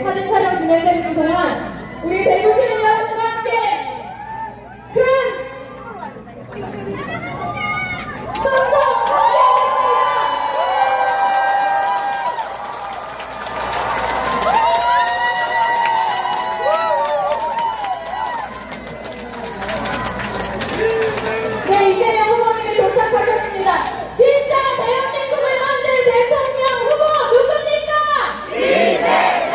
사진 촬영 진행되는 동안 우리 대구 시민 여러분과 함께 큰 충성 네, 이재명 후보님이 도착하셨습니다. 진짜 대한민국을 만들 대통령 후보 누굽니까? 이재명!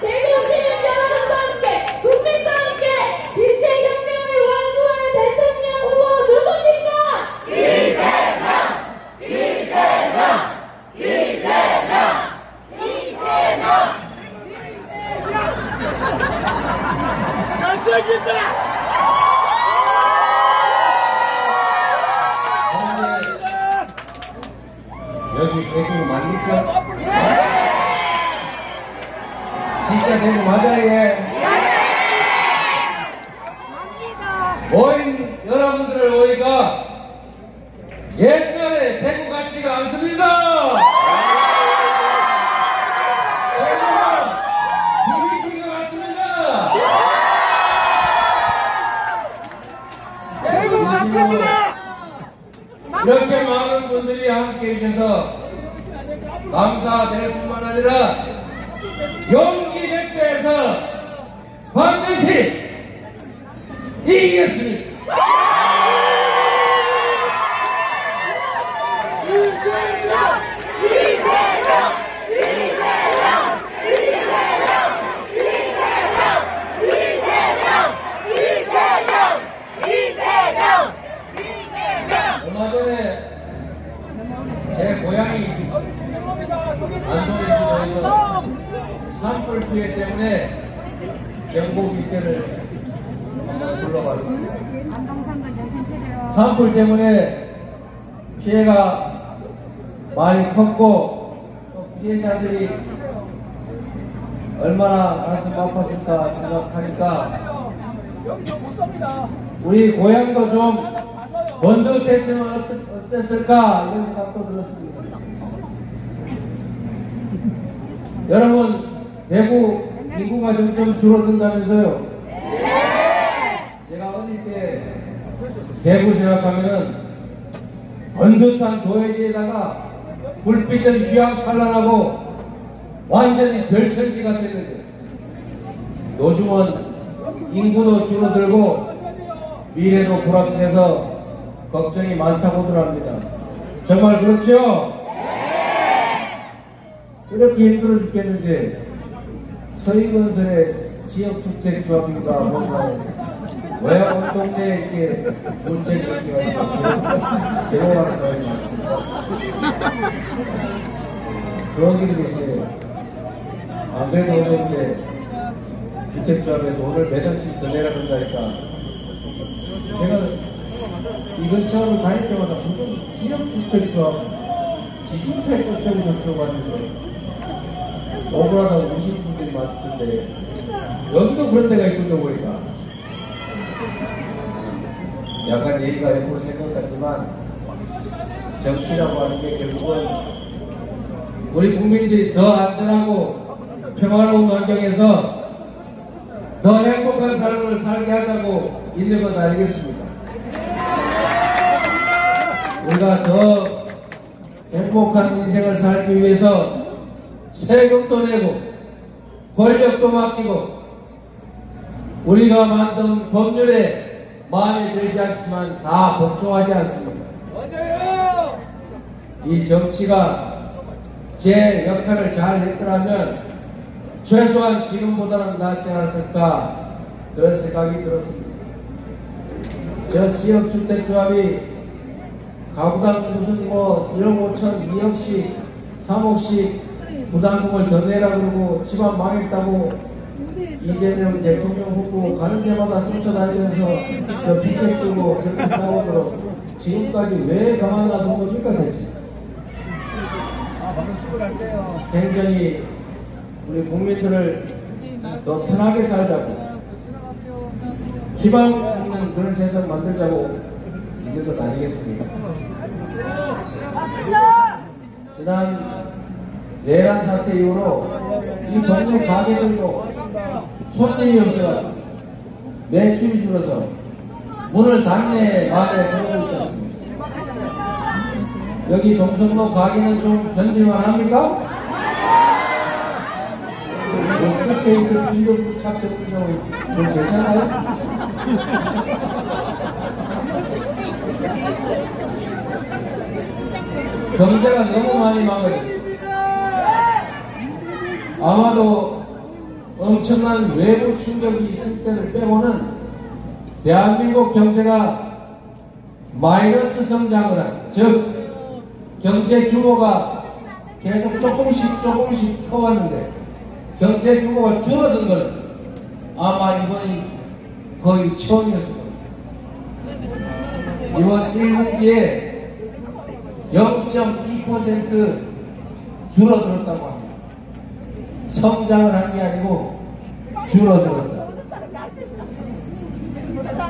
대구 시민 여러분과 함께, 국민과 함께 빛의 혁명을 완수할 대통령 후보 누굽니까? 잘생겼다! 여기 대구 맞습니까? 진짜 대구 맞아요? 모인 여러분들을 보니까 옛날에 대구 같지가 않습니다. 대구가 비비신 것 같습니다. 대구 맞습니다! 이렇게 많은 분들이 함께 해주셔서 감사될 뿐만 아니라 용기 백배에서 반드시 이기겠습니다. 얼마 전에 제 고향이 안동에서 산불 피해 때문에 경북 일대를 둘러봤습니다. 산불 때문에 피해가 많이 컸고 또 피해자들이 얼마나 가슴 아팠을까 생각하니까 우리 고향도 좀 번듯했으면 어땠을까 이런 생각도 들었습니다. 여러분 대구 인구가 점점 줄어든다면서요? 제가 어릴 때 대구 생각하면은 번듯한 도회지에다가 불빛은 휘황찬란하고 완전히 별천지 같았는데 요즘은 인구도 줄어들고 미래도 불확실해서 걱정이 많다고들 합니다. 정말 그렇죠? 이렇게 힘들어 죽겠는데 서희건설의 지역주택조합인가 뭔가 왜 온 동네에 이렇게 문책이 이렇게 괴로워하는 사람이 많습니다. 그런 일이 계시네요. 안 그래도 어려운데 주택조합에 돈을 몇 원씩 더 내라 그런다니까 제가 이 근처를 다닐 때마다 무슨 지역주택조합 지주택 어쩌고 저쩌고 하면서 억울하다고 우시는 분들이 많던데 여기도 그런 데가 있군요 보니까 약간 얘기가 예쁘고 생각 같지만 정치라고 하는 게 결국은 우리 국민들이 더 안전하고 평화로운 환경에서 더 행복한 삶을 살게 하자고 있는 것 아니겠습니까? 우리가 더 행복한 인생을 살기 위해서 세금도 내고 권력도 맡기고 우리가 만든 법률에 마음에 들지 않지만 다 복종하지 않습니다. 맞아요! 이 정치가 제 역할을 잘 했더라면 최소한 지금보다는 낫지 않았을까 그런 생각이 들었습니다. 저 지역주택조합이 가구당 무슨 뭐 1억 5천, 2억씩, 3억씩 부담금을 더 내라 그러고 집안 망했다고 이재명 대통령 후보 가는 데마다 쫓아다니면서 저 피켓 들고 그렇게 싸우도록 지금까지 왜 가만 놔둔 겁니까 대체? 굉장히 우리 국민들을 더 편하게 살자고 희망 있는 그런 세상 만들자고 있는 것 아니겠습니까? 지난 내란 사태 이후로 이 동네 가게들도 손님이 없어서 매출이 줄어서 문을 닫네 마네 그러고 있지 않습니까? 여기 동성로 가게는 좀 견딜만 합니까? 스페이스 빌드 착적으로 좀 괜찮아요? 경제가 너무 많이 망가졌어요. 아마도 엄청난 외부 충격이 있을 때를 빼고는 대한민국 경제가 마이너스 성장을 한, 즉 경제 규모가 계속 조금씩 커왔는데 경제 규모가 줄어든 건 아마 이번이 거의 처음이었을 겁니다. 이번 1분기에 0.2% 줄어들었다고 합니다. 성장을 한 게 아니고 줄어들었다.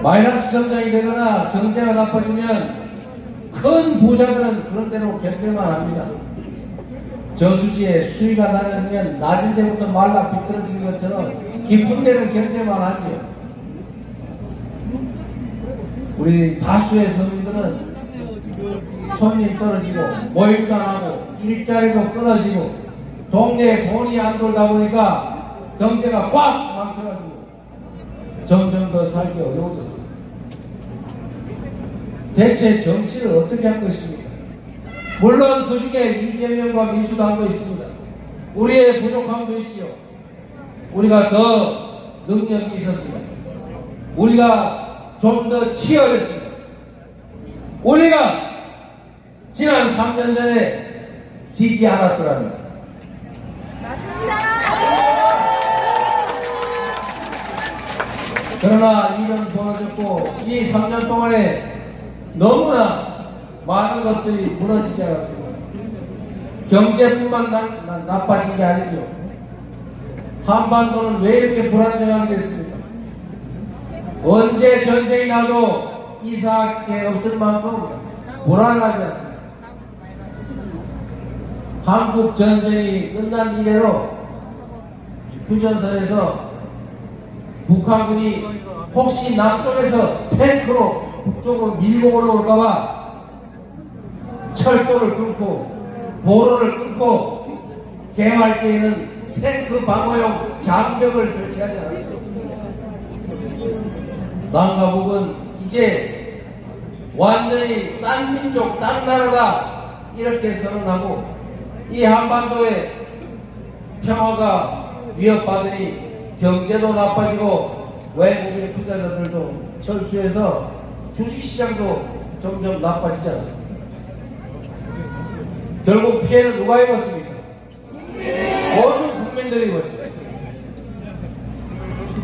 마이너스 성장이 되거나 경제가 나빠지면 큰 부자들은 그런 대로 견딜만 합니다. 저수지에 수위가 낮아지면 낮은 데부터 말라 비틀어지는 것처럼 깊은 데는 견딜만 하지요. 우리 다수의 서민들은 손님 떨어지고 모임도 안 하고 일자리도 끊어지고 동네에 돈이 안 돌다 보니까 경제가 꽉 막혀가지고 점점 더 살기 어려워졌습니다. 대체 정치를 어떻게 한 것입니까? 물론 그 중에 이재명과 민주당도 있습니다. 우리의 부족함도 있지요. 우리가 더 능력이 있었습니다. 우리가 좀 더 치열했습니다. 우리가 지난 3년 전에 지지 않았더라면 그러나 이런 벌어졌고 이 3년 동안에 너무나 많은 것들이 무너지지 않았습니다. 경제뿐만 나빠진 게 아니죠. 한반도는 왜 이렇게 불안정하게 됐습니까? 언제 전쟁이 나도 이상할 게 없을 만큼 불안하지 않습니다. 한국 전쟁이 끝난 이래로 휴전선에서 북한군이 혹시 남쪽에서 탱크로 북쪽으로 밀고 올라올까봐 철도를 끊고 도로를 끊고 개활지에는 탱크 방어용 장벽을 설치하지 않았습니다. 남과 북은 이제 완전히 딴 민족, 딴 나라다 이렇게 선언하고 이 한반도의 평화가 위협받으니 경제도 나빠지고 외국인 투자자들도 철수해서 주식시장도 점점 나빠지지 않습니다. 결국 피해는 누가 입었습니까? 모든 국민들이 입었죠.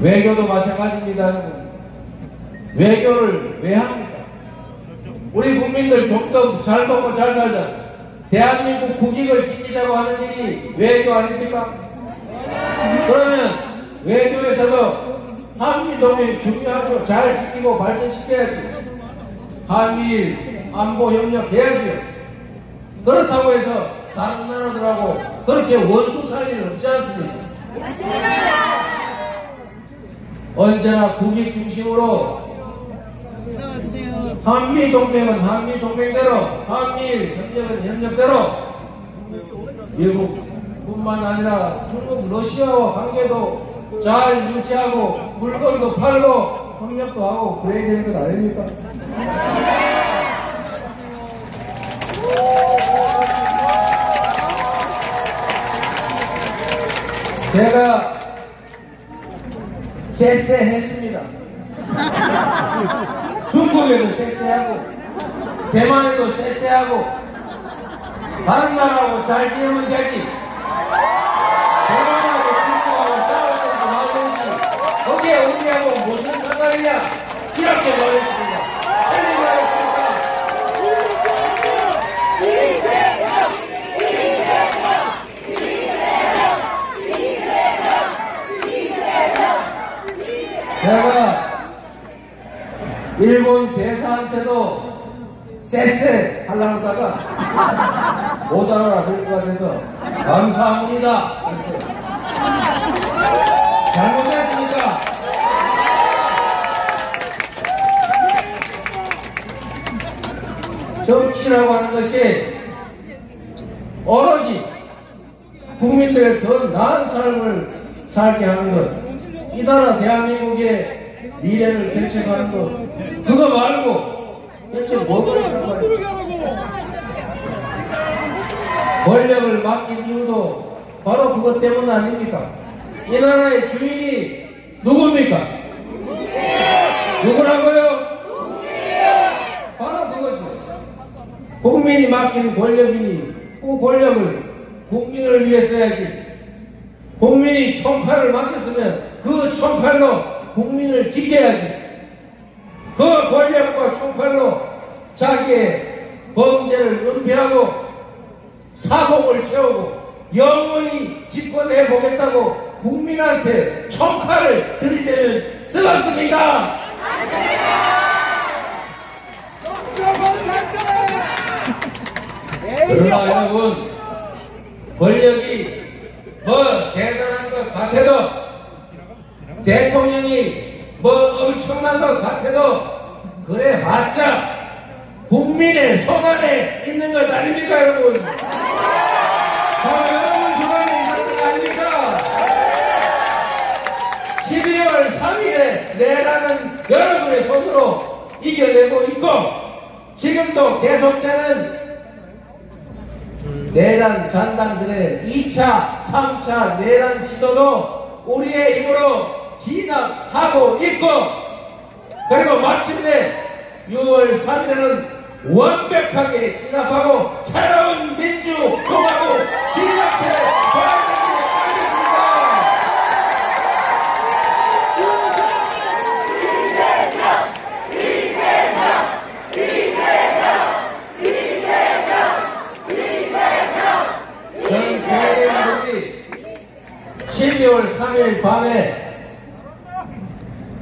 외교도 마찬가지입니다. 외교를 왜 합니까? 우리 국민들 좀 더 잘 먹고 잘 살자. 대한민국 국익을 지키자고 하는 일이 외교 아닙니까? 그러면 외교에서도 한미동맹 중요하죠. 잘 지키고 발전시켜야지. 한미일 안보협력 해야지. 그렇다고 해서 다른 나라들하고 그렇게 원수 살 일은 없지 않습니까? 맞습니다. 언제나 국익 중심으로 한미동맹은 한미동맹대로, 한미일 협력은 협력대로 미국뿐만 아니라 중국, 러시아와 관계도 잘 유지하고 물건도 팔고 협력도 하고 그래야 되는 것 아닙니까? 제가 쎄쎄했습니다. 중국에도 쎄쎄하고 대만에도 쎄쎄하고 다른 나라하고 잘 지내면 되지. 대만하고 중국하고 싸우면서 말든지 거기에 우리하고 무슨 상관이냐 이렇게 말했습니다. 빨리 말했습니다. 제가 일본 대사한테도 쎄쎄 하려고 하다가 못 알아들을 것 같아서 감사합니다. 잘못했습니까? 정치라고 하는 것이 오로지 국민들의 더 나은 삶을 살게 하는 것, 이 나라 대한민국의 미래를 개척하는 것, 그거 말고 대체 뭐가 있다고 권력을 맡긴 이유도 바로 그것 때문 아닙니까? 이 나라의 주인이 누굽니까? 누구라고요? 바로 그거죠. 국민이 맡긴 권력이니 그 권력을 국민을 위해 써야지. 국민이 총칼을 맡겼으면 그 총칼로 국민을 지켜야지. 그 권력과 총칼로 자기의 범죄를 은폐하고 사복을 채우고 영원히 집권해보겠다고 국민한테 총칼을 들이대면 쓰겠습니까? 그러나 여러분, 권력이 뭐 대단한 것 같아도, 대통령이 뭐 엄청난 것 같아도 그래 봤자 국민의 손안에 있는 것 아닙니까 여러분? 여러분 손안에 있는 것 아닙니까? 12월 3일에 내라는 여러분의 손으로 이겨내고 있고, 지금도 계속되는 내란 잔당들의 2차, 3차 내란 시도도 우리의 힘으로 진압하고 있고, 그리고 마침내 6월 3일에는 완벽하게 진압하고 새로운 민주공화국 시작해 보았는지 알겠습니다. 전 세계인들이 12월 3일 밤에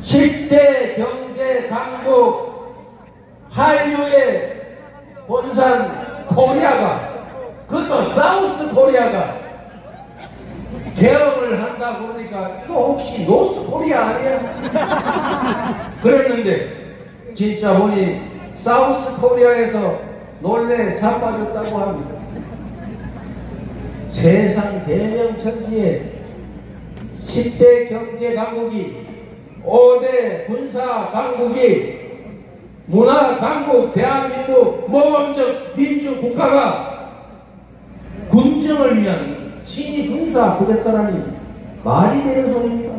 10대 경제 강국 한류의 본산 코리아가, 그것도 사우스 코리아가 개업을 한다 그러니까 이거 혹시 노스 코리아 아니야? 그랬는데 진짜 보니 사우스 코리아에서 놀래 자빠졌다고 합니다. 세상 대명천지에 10대 경제 강국이, 5대 군사 강국이, 문화 강국 대한민국 모범적 민주국가가 군정을 위한 친위 군사 부대떠라니 말이 되는 소리입니까?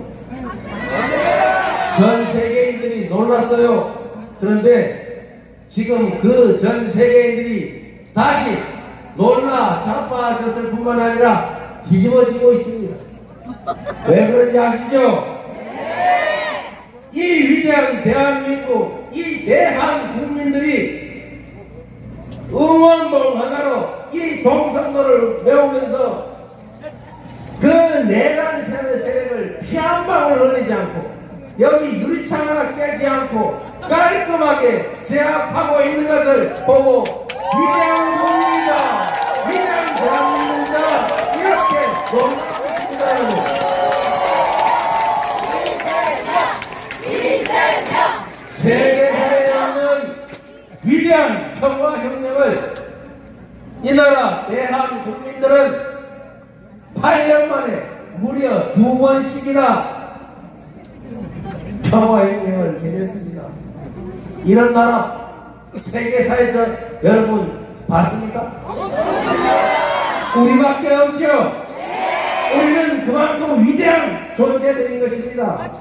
전 세계인들이 놀랐어요. 그런데 지금 그 전 세계인들이 다시 놀라 자빠졌을 뿐만 아니라 뒤집어지고 있습니다. 왜 그런지 아시죠? 이 위대한 대한민국, 이 대한 국민들이 응원봉 하나로 이 동성도를 메우면서 그 내란 세력을 피 한 방울 흘리지 않고, 여기 유리창 하나 깨지 않고 깔끔하게 제압하고 있는 것을 보고 위대한 국민이다, 위대한 대한민국이다, 이렇게 놀랐습니다. 여러분, 세계사회에 있는 위대한 평화혁명을 이 나라 대한 국민들은 8년 만에 무려 2번씩이나 평화혁명을 해냈습니다. 이런 나라 세계사에서 여러분 봤습니까? 우리밖에 없죠? 우리는 그만큼 위대한 존재들인 것입니다.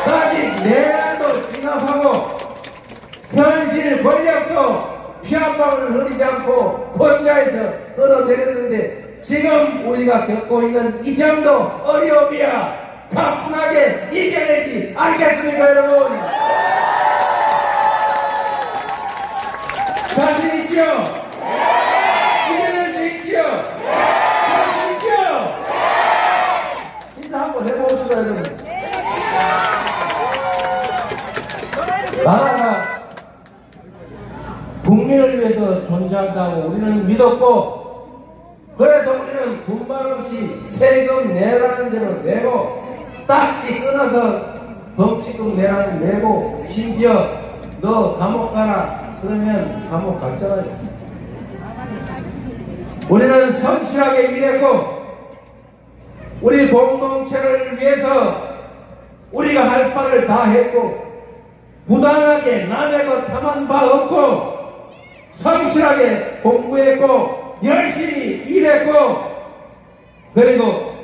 아직 내란도 진압하고 현실 권력도 피 한 방울 흐리지 않고 혼자에서 끌어내렸는데, 지금 우리가 겪고 있는 이 정도 어려움이야 가뿐하게 이겨내지 않겠습니까 여러분? 자신 있죠? 이겨낼 수 있죠? 자신 있죠? 진짜 한번 해봅시다 여러분. 나라가 국민을 위해서 존재한다고 우리는 믿었고, 그래서 우리는 분발 없이 세금 내라는 대로 내고, 딱지 끊어서 범칙금 내라는 내고, 심지어 너 감옥 가라 그러면 감옥 갔잖아요. 우리는 성실하게 일했고, 우리 공동체를 위해서 우리가 할 바를 다 했고, 부당하게 남의 것 탐한 바 없고, 성실하게 공부했고, 열심히 일했고, 그리고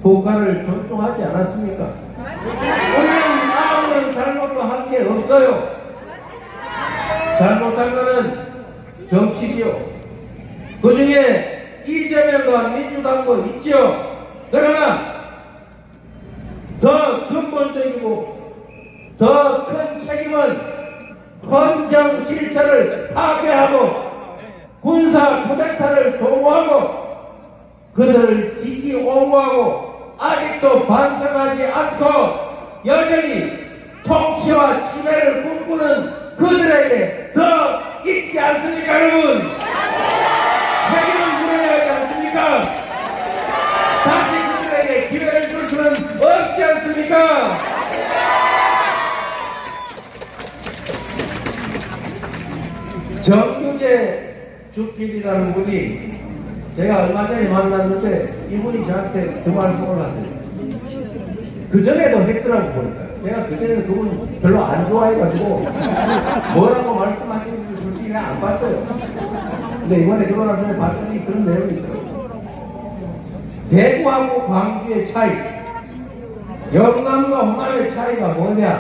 국가를 존중하지 않았습니까? 우리는 아무런 잘못도 한 게 없어요. 잘못한 것은 정치지요. 그 중에 이재명과 민주당도 있지요. 그러나 더 근본적이고 더 큰 책임은 헌정 질서를 파괴하고 군사 쿠데타를 도모하고 그들을 지지 옹호하고 아직도 반성하지 않고 여전히 통치와 지배를 꿈꾸는 그들에게 더 있지 않습니까, 여러분? 책임을 물어야 하지 않습니까? 다시 그들에게 기회를 줄 수는 없지 않습니까? 정규재 주필이라는 분이, 제가 얼마 전에 만났는데 이분이 저한테 그 말씀을 하세요. 그 전에도 했더라고 보니까. 제가 그 전에는 그분 별로 안 좋아해가지고 뭐라고 말씀하시는지 솔직히 안 봤어요. 근데 이번에 그러고 나서 봤더니 그런 내용이 있어요. 대구하고 광주의 차이, 영남과 호남의 차이가 뭐냐?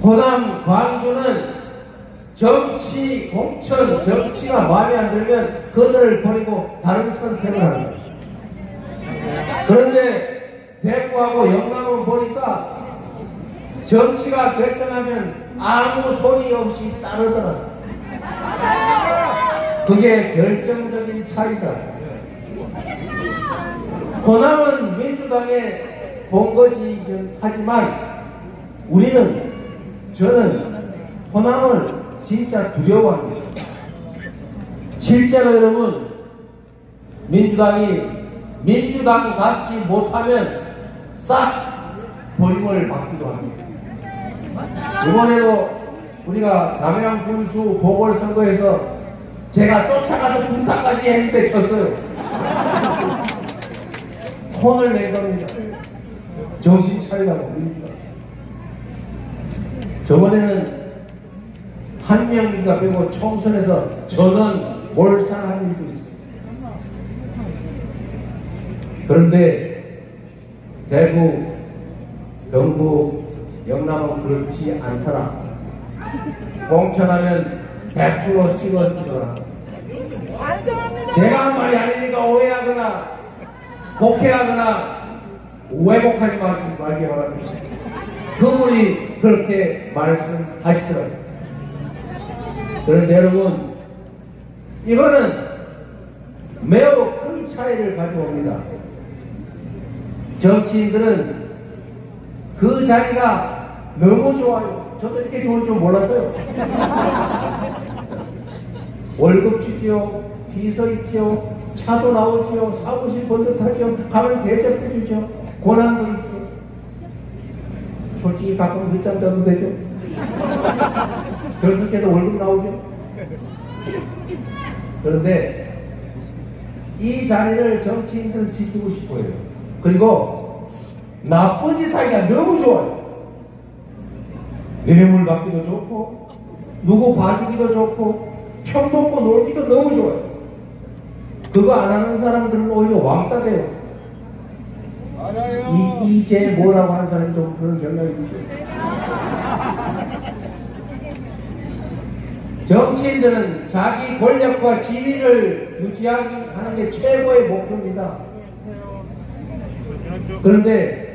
호남, 광주는 정치, 공천, 정치가 마음에 안 들면 그들을 버리고 다른 선택을 하는 거죠. 그런데 대구하고 영남은 보니까 정치가 결정하면 아무 소리 없이 따르더라. 그게 결정적인 차이다. 호남은 민주당의 본거지 하지만 저는 호남을 진짜 두려워합니다. 실제로 여러분, 민주당이 민주당 같이 못하면 싹 버림을 받기도 합니다. 이번에도 우리가 담양 군수 보궐선거에서 제가 쫓아가서 군타까지 했는데 졌어요. 혼을 낸 겁니다. 정신 차리라고 그럽니다. 저번에는 한 명인가 빼고 총선에서 전원 몰살하는 일도 있습니다. 그런데 대구, 경북, 영남은 그렇지 않더라. 공천하면 100% 찍어주더라. 제가 한 말이 아니니까 오해하거나 곡해하거나 왜곡하지 말기 바랍니다. 그분이 그렇게 말씀하시더라고요. 그런데 여러분, 이거는 매우 큰 차이를 가져옵니다. 정치인들은 그 자리가 너무 좋아요. 저도 이렇게 좋을 줄 몰랐어요. 월급 주지요, 비서 있지요, 차도 나오지요, 사무실 번듯하죠, 가면 대접해 주죠, 고난도 있죠. 솔직히 가끔 늦잠 자도 되죠. 결석 때도 월급 나오죠. 그런데 이 자리를 정치인들은 지키고 싶어요. 그리고 나쁜 짓 하기가 너무 좋아요. 뇌물 받기도 좋고 누구 봐주기도 좋고 편먹고 놀기도 너무 좋아요. 그거 안 하는 사람들은 오히려 왕따 돼요. 맞아요. 이제 뭐라고 하는 사람이 좀 그런 경향이 있죠. 정치인들은 자기 권력과 지위를 유지하는 게 최고의 목표입니다. 그런데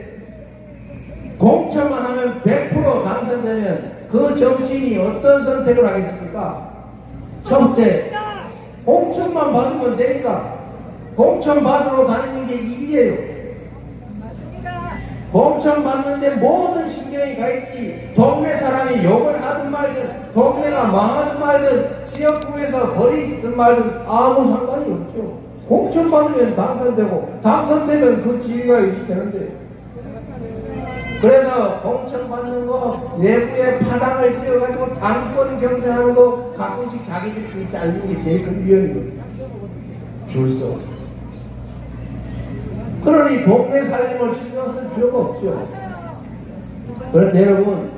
공천만 하면 100% 당선되면 그 정치인이 어떤 선택을 하겠습니까? 첫째, 공천만 받으면 되니까 공천 받으러 다니는 게 일이에요. 공천 받는데 모든 신경이 가 있지. 동네 사람이 욕을 하든 말든, 동네가 망하든 말든, 지역구에서 버리든 말든 아무 상관이 없죠. 공천 받으면 당선되고, 당선되면 그 지위가 유지되는데. 그래서 공천 받는 거, 내부에 파당을 지어가지고 당권 경쟁하는 거 가끔씩 자기들끼리 잘리는 게 제일 큰 위험이거든요. 줄 서. 그러니 동네 살림을 신경 쓸 필요가 없죠. 그런데 여러분,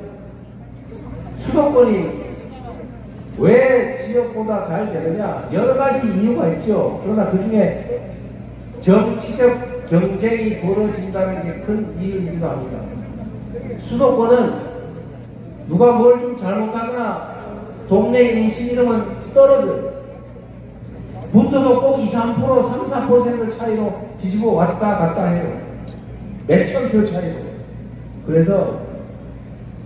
수도권이 왜 지역보다 잘 되느냐? 여러 가지 이유가 있죠. 그러나 그 중에 정치적 경쟁이 벌어진다는 게 큰 이유이기도 합니다. 수도권은 누가 뭘 좀 잘못하거나 동네 인식 이름은 떨어져요. 문자도 꼭 2, 3%, 3, 4% 차이로 뒤집어 왔다 갔다 해요. 몇천 표 차이로. 그래서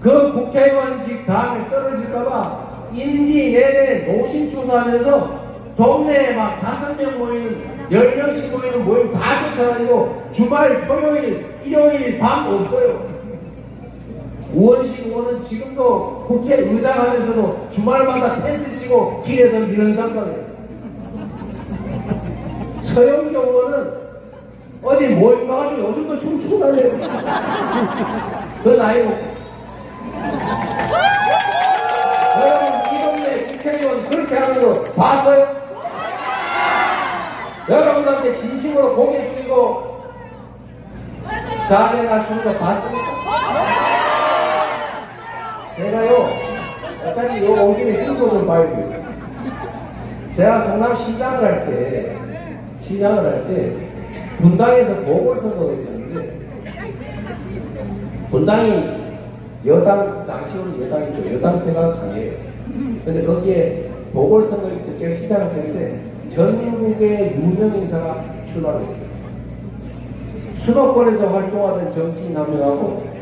그 국회의원직 다음에 떨어질까봐 임기 내내 노심초사하면서 동네에 막 5명 모이는, 10명씩 모이는 모임 다 쫓아다니고 주말, 토요일, 일요일 밤 없어요. 우원식 의원은 지금도 국회 의장 하면서도 주말마다 텐트 치고 길에서 미는 상관이에요. 서영교 의원은 어디 모임 가가지고 요즘도 춤추고 다녀요. 그 나이 먹고. 여러분, 이 동네 국회의원 그렇게 하는 거 봤어요? 여러분한테 진심으로 고개 숙이고 자세 낮추는 거 봤습니까? 제가요, 어차피 요 오심에 힘도 좀 봐야 돼요. 제가 성남시장을 할 때, 분당에서 보궐선거가 있었는데, 분당이 여당, 당시로는 여당이죠. 여당 생각은 강해요. 근데 거기에 보궐선거일 때 제가 시장을 했는데, 전국의 유명 인사가 출마를 했어요. 수도권에서 활동하던 정치인 한 명하고,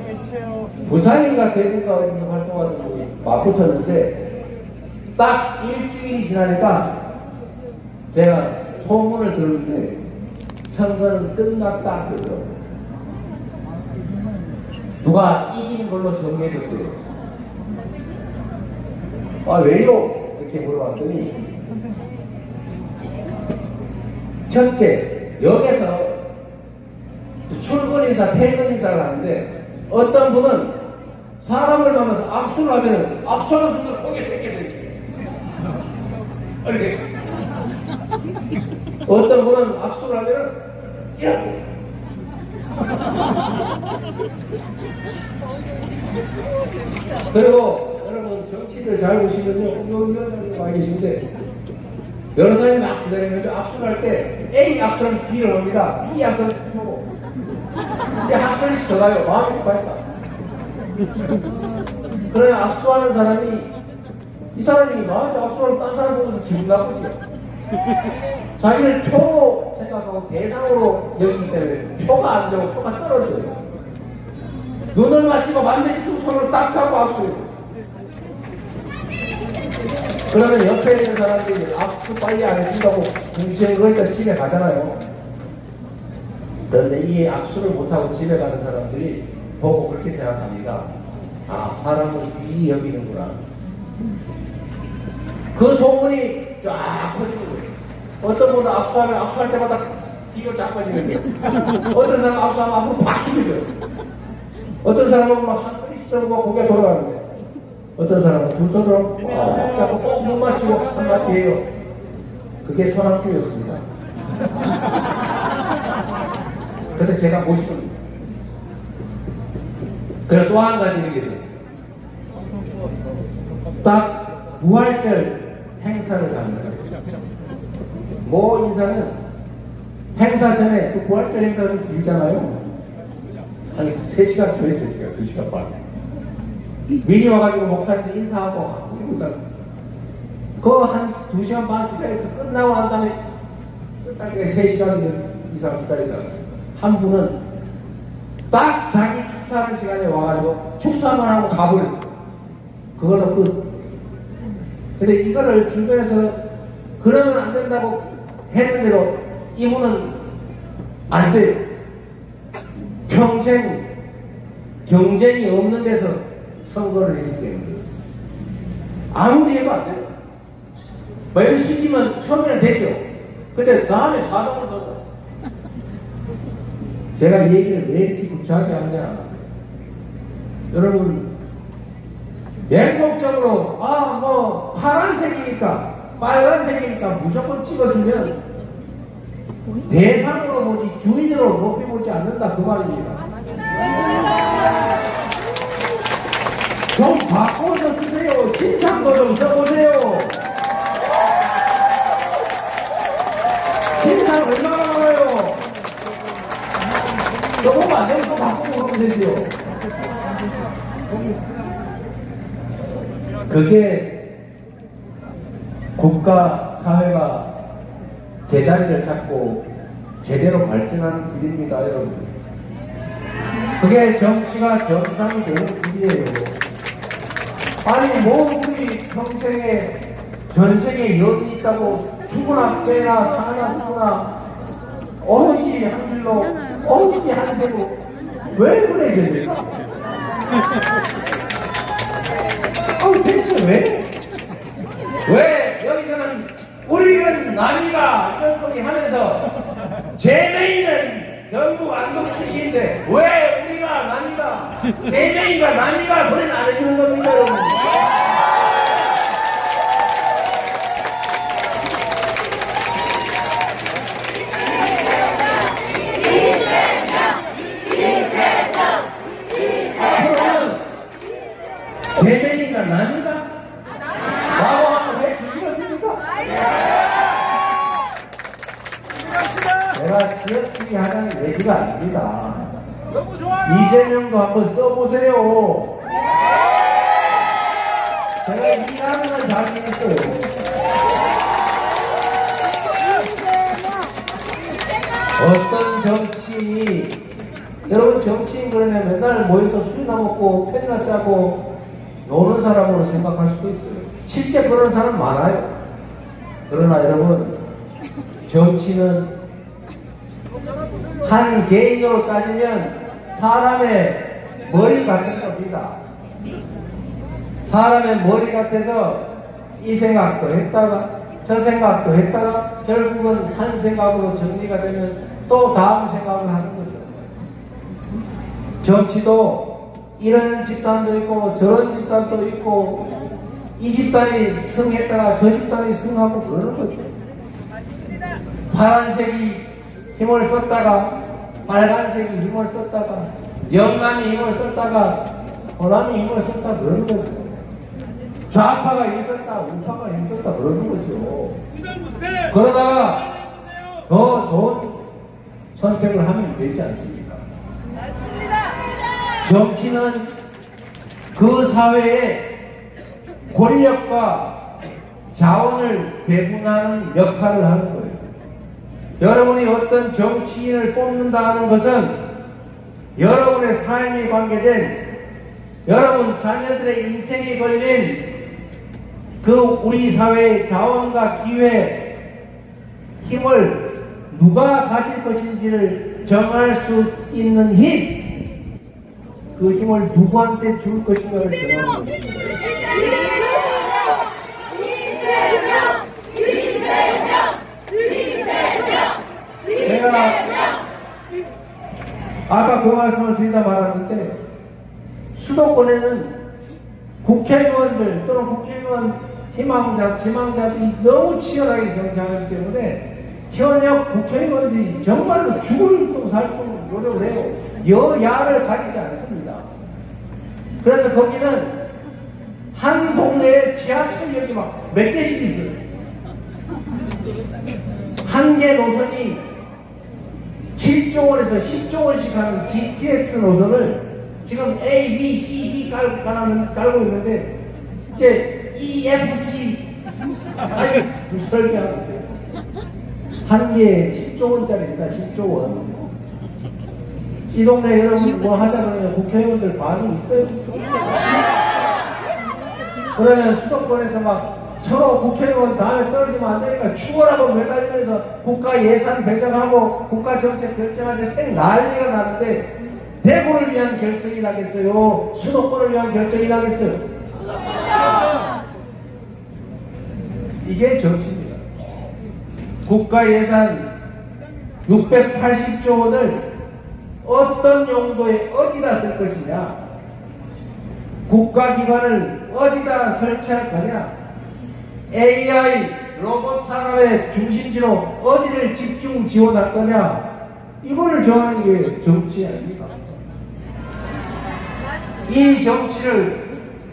부산인가 대구가 어디서 활동하던 분이 맞붙었는데, 딱 일주일이 지나니까 제가 소문을 들었는데 선거는 끝났다 그러더라고요. 누가 이기는 걸로 정해졌대요. 아, 왜요? 이렇게 물어봤더니, 첫째, 역에서 출근 인사, 퇴근 인사를 하는데 어떤 분은 사람을 만나서 악수를 하면 악수하는 순간 고개 이렇게 어떤 분은 악수를 하면 이렇게 그리고 여러분 정치들 잘 보시면요, 여러 많이 계신데 여러 사람이 막 기다리면 악수를 할 때 A 악수는 B를 합니다. B 악수는 B고 이제 한 번씩 더 가요. 마음이 급하니까. 그래 악수하는 사람이 이 사람이 나한테 악수하는 딴 사람 보면서 기분 나쁘죠. 자기를 표로 생각하고 대상으로 여기기 때문에 표가 안 되고 표가 떨어져요. 눈을 맞추고 반드시 두 손을 딱 잡고 악수해요. 그러면 옆에 있는 사람들이 악수 빨리 안 해준다고 궁시렁 거리다 집에 가잖아요. 그런데 이 악수를 못하고 집에 가는 사람들이 보고 그렇게 생각합니다. 아, 사람은 귀히 여기는구나. 그 소문이 쫙 퍼지는 거예요. 어떤 분은 악수하면 악수할 때마다 뒤로 자빠지는 거예요. 어떤 사람은 악수하면 앞으로 팍 숙여져요. 어떤 사람은 막 한 번씩 들고 고개 돌아가는 거예요. 어떤 사람은 두 손으로 꽉 잡고 꼭 눈 맞추고 한마디 해요. 그게 손학규였습니다. 근데 제가 모시겁니다. 그리고 또 한 가지 얘기 있었어요. 딱 부활절 행사를 하는 거예요. 모 인사는 행사 전에 그 부활절 행사는 길잖아요. 아니 3시간 전에 3시간, 2시간 반. 미리 와가지고 목사님들 인사하고 그거 한 2시간 반 기다려서 끝나고 난 다음에 끝까지 3시간 이상 기다리다가 한 분은 딱 자기 축사하는 시간에 와가지고 축사만 하고 가버렸어요. 그거는 끝. 근데 이거를 주변에서 그러면 안 된다고 했는데도 이분은 안 돼요. 평생 경쟁이 없는 데서 선거를 했기 때문에 아무리 해도 안 돼요. 뭐 시키면 처음에는 되죠. 근데 다음에 자동으로 더. 제가 이 얘기를 왜 이렇게 구차하게 하냐. 여러분, 맹목적으로, 뭐, 파란색이니까, 빨간색이니까 무조건 찍어주면 대상으로 보지 주인으로 높이 보지 않는다. 그 말입니다. 좀 바꿔서 쓰세요. 신상도 좀 써보세요. 신상 얼마나 많아요? 써보면 안 되면 또 바꾸고 그러면 되지요. 그게 국가, 사회가 제자리를 찾고 제대로 발전하는 길입니다, 여러분. 그게 정치가 정상이 되는 길이에요. 아니, 뭐, 우리 평생에 전 세계에 여기 있다고 죽으나 깨나 사나 죽으나 오로지 한 길로, 오로지 한 세로 왜 그래야 됩니까? 대체 왜? 왜 여기서는 우리는 남이가 이런 소리 하면서 제명이는 결국 안동 출신인데 왜 우리가 남이가 제명이가 남이가 소리는 안 해주는 겁니까, 여러분? 제명이가 남이가? 라고 하면 왜 주시겠습니까? 내가 지역주의 하자는 얘기가 아닙니다. 너무 좋아요. 이재명도 한번 써보세요. 제가 일하는 건 자신 있어요. 어떤 정치인이, 여러분 정치인 그러면 맨날 모여서 술이나 먹고 펜이나 짜고 노는 사람으로 생각할 수도 있어요. 실제 그런 사람 많아요. 그러나 여러분, 정치는 한 개인으로 따지면 사람의 머리 같은 겁니다. 사람의 머리 같아서 이 생각도 했다가 저 생각도 했다가 결국은 한 생각으로 정리가 되면 또 다음 생각을 하는 거죠. 정치도 이런 집단도 있고 저런 집단도 있고 이 집단이 승했다가 저 집단이 승하고 그러는 거죠. 파란색이 힘을 썼다가 빨간색이 힘을 썼다가 영남이 힘을 썼다가 호남이 힘을 썼다 그러는 거죠. 좌파가 힘 썼다 우파가 힘 썼다 그러는 거죠. 그러다가 더 좋은 선택을 하면 되지 않습니까? 정치는 그 사회에 권력과 자원을 배분하는 역할을 하는 거예요. 여러분이 어떤 정치인을 뽑는다는 것은 여러분의 삶이 관계된 여러분 자녀들의 인생이 걸린 그 우리 사회의 자원과 기회, 힘을 누가 가질 것인지를 정할 수 있는 힘, 그 힘을 누구한테 줄 것인가를 정하는 것입니다. 제가 아까 그 말씀을 드리다 말았는데 수도권에는 국회의원들 또는 국회의원 희망자, 지망자들이 너무 치열하게 경쟁하기 때문에 현역 국회의원들이 정말로 죽을 또 살고 노력을 해요. 여야를 가리지 않습니다. 그래서 거기는 한 동네에 지하철역이 막 몇 개씩 있어요. 한 개 노선이 7조 원에서 10조 원씩 하는 GTX 노선을 지금 A, B, C, D 깔고 있는데 이제 E, F, G 설계하고 있어요. 한 개에 10조 원짜리입니다. 10조 원. 이 동네 여러분 뭐 하자 그러면 국회의원들 반응이 있어요? 그러면 수도권에서 막 서로 국회의원 다음에 떨어지면 안 되니까 추월하고 매달리면서 국가 예산 배정하고 국가 정책 결정할 때 생 난리가 나는데 대구를 위한 결정이 나겠어요? 수도권을 위한 결정이 나겠어요? 이게 정치입니다. 국가 예산 680조 원을 어떤 용도에 어디다 쓸 것이냐, 국가기관을 어디다 설치할 거냐, AI 로봇 산업의 중심지로 어디를 집중 지원할 거냐, 이거를 정하는 게 정치 아닙니까? 이 정치를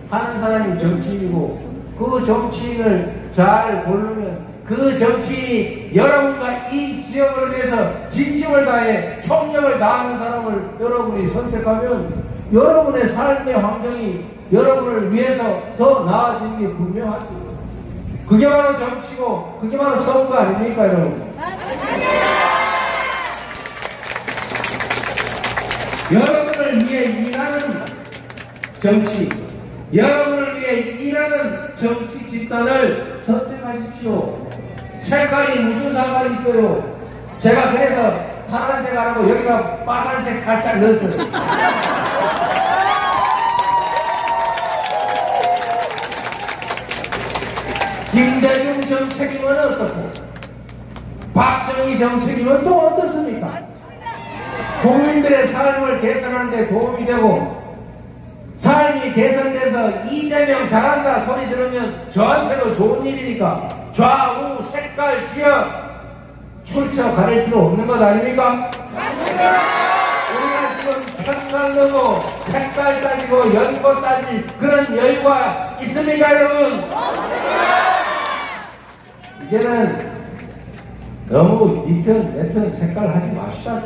하는 사람이 정치인이고, 그 정치인을 잘 고르면 그 정치인이 여러분과 이 지역을 위해서 진심을 다해 총력을 다하는 사람을 여러분이 선택하면 여러분의 삶의 환경이 여러분을 위해서 더 나아지는 게 분명하죠. 그게 바로 정치고 그게 바로 선거 아닙니까, 여러분? 여러분을 위해 일하는 정치, 여러분을 위해 일하는 정치 집단을 선택하십시오. 색깔이 무슨 상관이 있어요? 제가 그래서 파란색 하라고 여기다 빨간색 살짝 넣었어요. 김대중 정책이면 어떻고 박정희 정책이면 또 어떻습니까? 국민들의 삶을 개선하는 데 도움이 되고 삶이 개선돼서 이재명 잘한다 소리 들으면 저한테도 좋은 일이니까 좌우 색깔 지역 출처 가릴 필요 없는 것 아닙니까? 우리가 지금 색깔 넣고 색깔 따지고 연고 따질 그런 여유가 있습니까, 여러분? 이제는 너무 니 편, 내 편 색깔 하지 맙시다.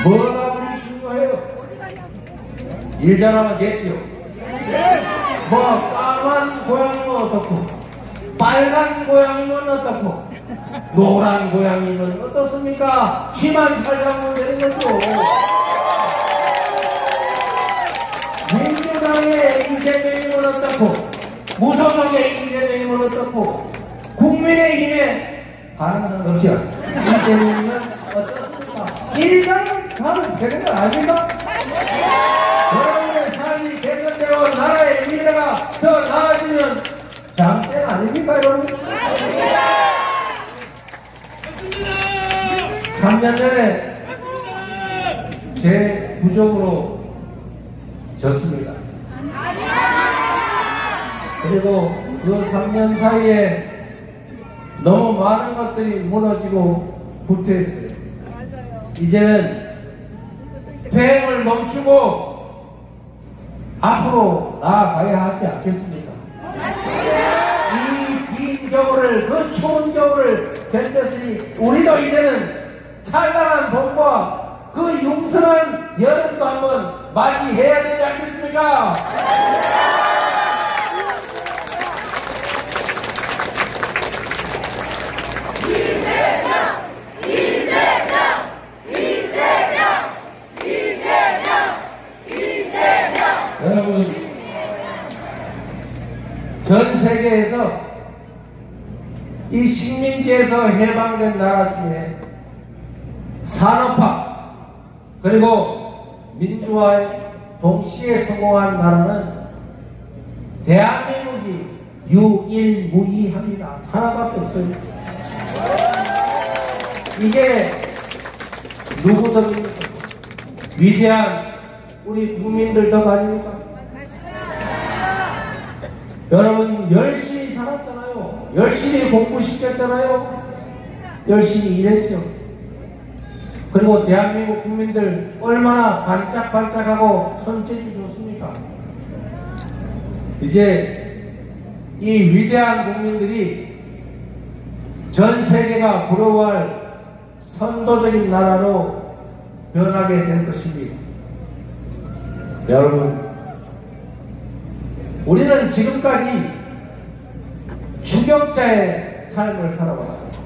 뭐가 우리 중요해요? 일 잘하면 됐지요. 뭐 까만 고양이면 어떻고 빨간 고양이면 어떻고 노란 고양이면 어떻습니까? 쥐만 잘 잡으면 되는 거죠. 민주당의 이재명이면 어떻고 무소속의 이재명이면 어떻고 국민의힘에 다른 사람 없죠. 이재명이면 어떻습니까? 일장은 가면 되는 거 아닙니까? 여러분의 삶이 개선되고 나라의 미래가 더 나아지면 장땡 아닙니까, 여러분? 3년 전에 제 부족으로 졌습니다. 그리고 그 3년 사이에 너무 많은 것들이 무너지고 후퇴했어요. 이제는 퇴행을 멈추고 앞으로 나아가야 하지 않겠습니까? 이 긴 겨울을, 그 추운 겨울을 견뎠으니 우리도 이제는 찬란한 봄과 그 융성한 여름도 한번 맞이해야 되지 않겠습니까? 여러분, 전 세계에서 이 식민지에서 해방된 나라 중에 산업화 그리고 민주화에 동시에 성공한 나라는 대한민국이 유일무이합니다. 하나밖에 없어요. 이게 누구든 위대한 우리 국민들 덕 아닙니까? 여러분 열심히 살았잖아요. 열심히 공부시켰잖아요. 열심히 일했죠. 그리고 대한민국 국민들 얼마나 반짝반짝하고 손재주 좋습니까? 이제 이 위대한 국민들이 전 세계가 부러워할 선도적인 나라로 변하게 될 것입니다. 여러분, 우리는 지금까지 추격자의 삶을 살아왔습니다.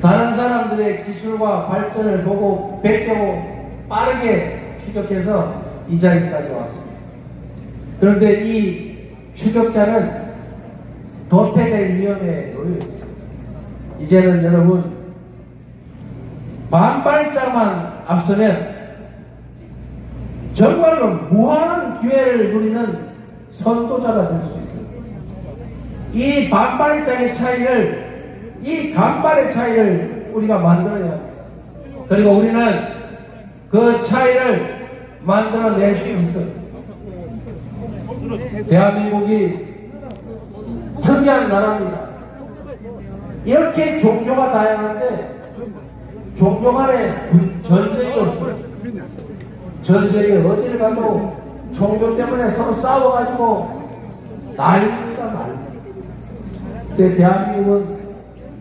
다른 사람들의 기술과 발전을 보고 베껴고 빠르게 추격해서 이 자리까지 왔습니다. 그런데 이 추격자는 도태될 위험에 놓여 있습니다. 이제는 여러분 반발자만 앞서면 정말로 무한한 기회를 누리는 선도자가 될 수 있어요. 이 반발자의 차이를, 이 간발의 차이를 우리가 만들어야 합니다. 그리고 우리는 그 차이를 만들어낼 수 있어요. 대한민국이 특이한 나라입니다. 이렇게 종교가 다양한데 종교 간에 전쟁이 없어요. 전 세계 어디를 가도 종교 때문에 서로 싸워가지고 난리입니다, 난리. 근데 대한민국은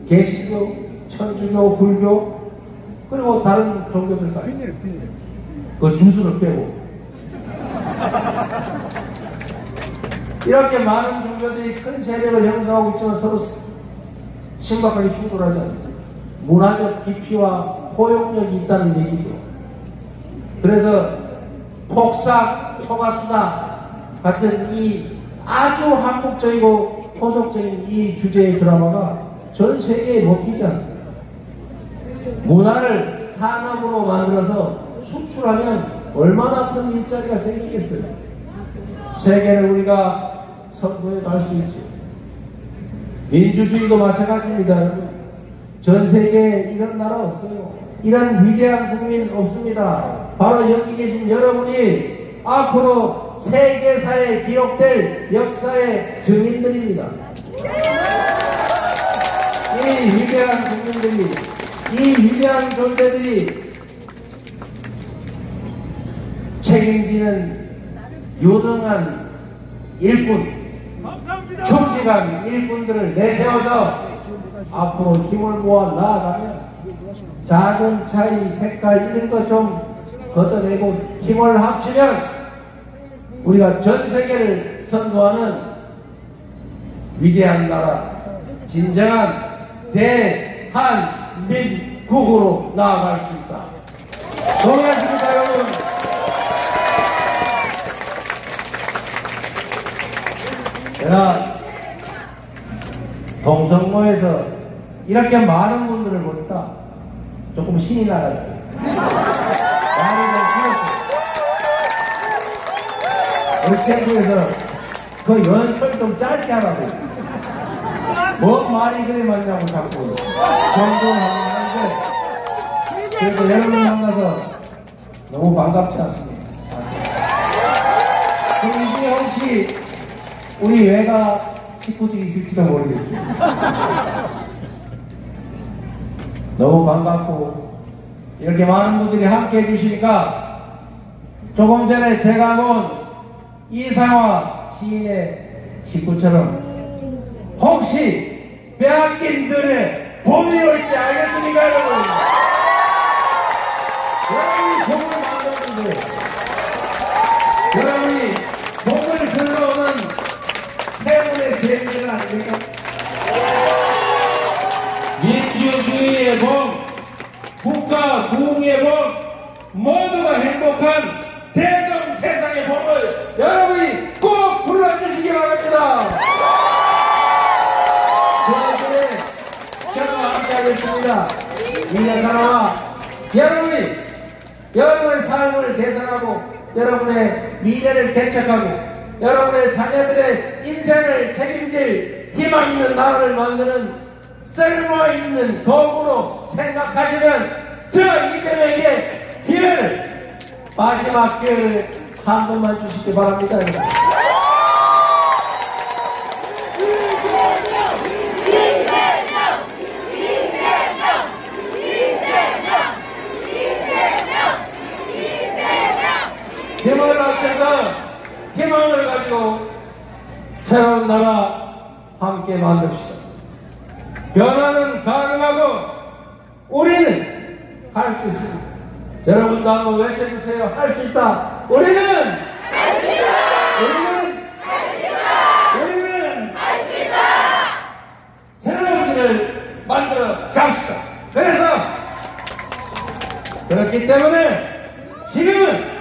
개신교, 천주교, 불교, 그리고 다른 종교들까지 그 주수를 빼고 이렇게 많은 종교들이 큰 세력을 형성하고 있지만 서로 심각하게 충돌하지 않습니다. 문화적 깊이와 포용력이 있다는 얘기죠. 그래서 폭삭, 소가수다 같은 이 아주 한국적이고 포석적인 이 주제의 드라마가 전 세계에 먹히지 않습니다. 문화를 산업으로 만들어서 수출하면 얼마나 큰 일자리가 생기겠어요. 세계를 우리가 선도해 갈 수 있죠. 민주주의도 마찬가지입니다. 전 세계에 이런 나라 없어요. 이런 위대한 국민 없습니다. 바로 여기 계신 여러분이 앞으로 세계사에 기록될 역사의 증인들입니다. 이 위대한 국민들이, 이 위대한 존재들이 책임지는 유능한 일꾼, 충직한 일꾼들을 내세워서 앞으로 힘을 모아 나아가면 작은 차이, 색깔 이런 것 좀 걷어내고 힘을 합치면 우리가 전 세계를 선도하는 위대한 나라, 진정한 대한민국으로 나아갈 수 있다. 동의하십니까, 여러분? 제가 동성모에서 이렇게 많은 분들을 보니까 조금 신이 나가지고 말이 좀 틀렸어요. 우리 캠프에서 그 연설 좀 짧게 하라고. 뭔 말이 그리 많냐고 자꾸 정정하는데, 그래서 여러분 만나서 너무 반갑지 않습니다. 이준영 씨, 우리 외가 식구들이 있을지도 모르겠어요. 너무 반갑고 이렇게 많은 분들이 함께 해주시니까 조금 전에 제가 본 이상화 시인의 식구처럼 혹시 빼앗긴 들에 봄이 올지 알겠습니까, 여러분? 여러분이 봄을 만드는데, 여러분이 봄을 불러오는 해문의 재미들 아닙니까? 민주주의의 봄, 국가 부흥의 봄, 모두가 행복한 대동 세상의 봄을 여러분이 꼭 불러주시기 바랍니다. 그런데 저와 함께하겠습니다. 민영사랑아, 여러분의 삶을 개선하고 여러분의 미래를 개척하고 여러분의 자녀들의 인생을 책임질 희망 있는 나라를 만드는 쓸모있는 도구로 생각하시는 저 이재명에게 기회를, 마지막 기회를 한 번만 주시기 바랍니다. 힘을 합쳐서 희망을 가지고 새로운 나라 함께 만듭시다. 변화는 가능하고 우리는 할 수 있습니다. 여러분도 한번 외쳐주세요. 할 수 있다. 우리는 할 수 있다. 우리는 할 수 있다. 우리는 할 수 있다. 새로운 길을 만들어 갑시다. 그래서 그렇기 때문에 지금은